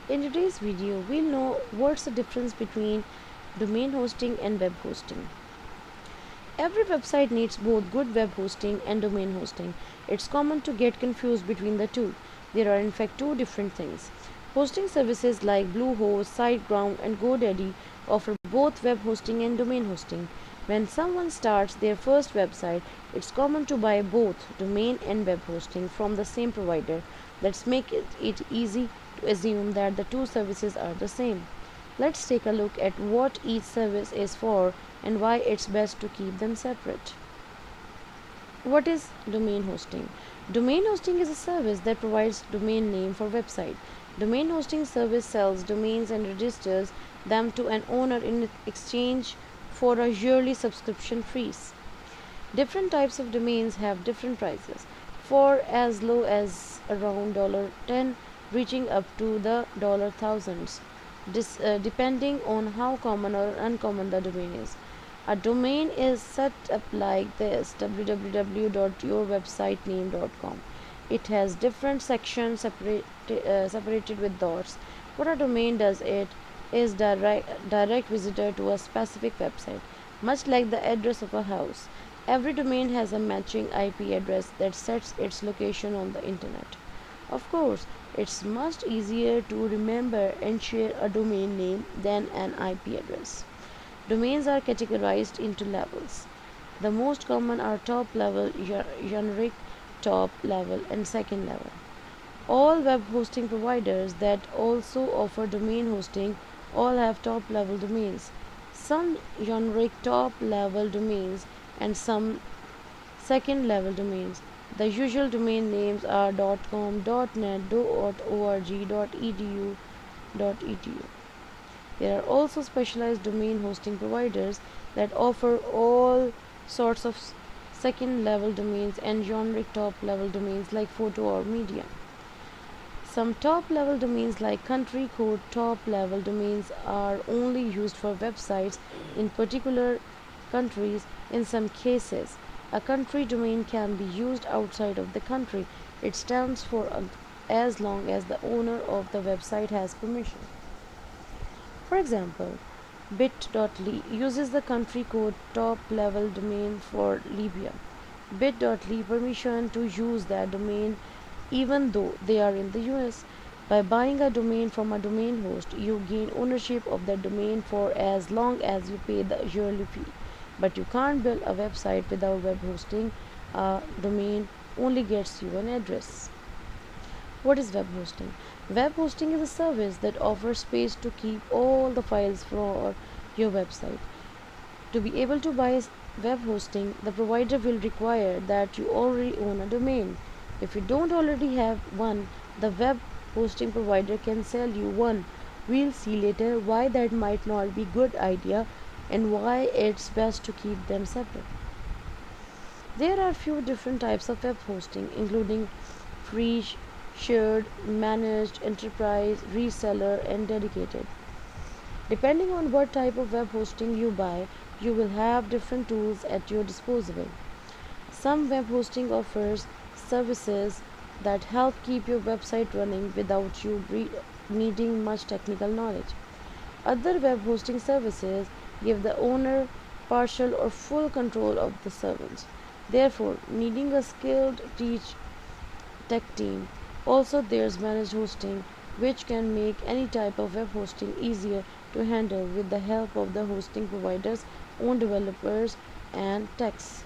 In today's video, we'll know what's the difference between domain hosting and web hosting. Every website needs both good web hosting and domain hosting. It's common to get confused between the two. There are in fact two different things. Hosting services like Bluehost, SiteGround, and GoDaddy offer both web hosting and domain hosting. When someone starts their first website, it's common to buy both domain and web hosting from the same provider. Let's make it easy to assume that the two services are the same. Let's take a look at what each service is for and why it's best to keep them separate. What is domain hosting? Domain hosting is a service that provides domain name for website. Domain hosting service sells domains and registers them to an owner in exchange for a yearly subscription fees. Different types of domains have different prices, for as low as around $10 reaching up to the thousands, depending on how common or uncommon the domain is. A domain is set up like this: www.yourwebsitename.com. It has different sections separated with dots. What a domain does it is direct visitor to a specific website, much like the address of a house. Every domain has a matching IP address that sets its location on the internet. Of course, it's much easier to remember and share a domain name than an IP address. Domains are categorized into levels. The most common are top level, generic, top level, and second level. All web hosting providers that also offer domain hosting all have top level domains. Some generic top level domains and some second level domains. The usual domain names are .com, .net, .org, .edu, .edu. There are also specialized domain hosting providers that offer all sorts of second level domains and generic top level domains like photo or media. Some top level domains like country code top level domains are only used for websites in particular countries. In some cases, a country domain can be used outside of the country it stands for as long as the owner of the website has permission. For example, bit.ly uses the country code top level domain for Libya. Bit.ly permission to use that domain even though they are in the US. By buying a domain from a domain host, you gain ownership of that domain for as long as you pay the yearly fee. But you can't build a website without web hosting. A domain only gets you an address. What is web hosting? Web hosting is a service that offers space to keep all the files for your website. To be able to buy web hosting, the provider will require that you already own a domain. If you don't already have one, the web hosting provider can sell you one. We'll see later why that might not be a good idea and why it's best to keep them separate. There are few different types of web hosting, including free, shared, managed, enterprise, reseller, and dedicated. Depending on what type of web hosting you buy, you will have different tools at your disposal. Some web hosting offers services that help keep your website running without you needing much technical knowledge. Other web hosting services give the owner partial or full control of the servers, therefore needing a skilled tech team. Also, there's managed hosting, which can make any type of web hosting easier to handle with the help of the hosting provider's own developers and techs.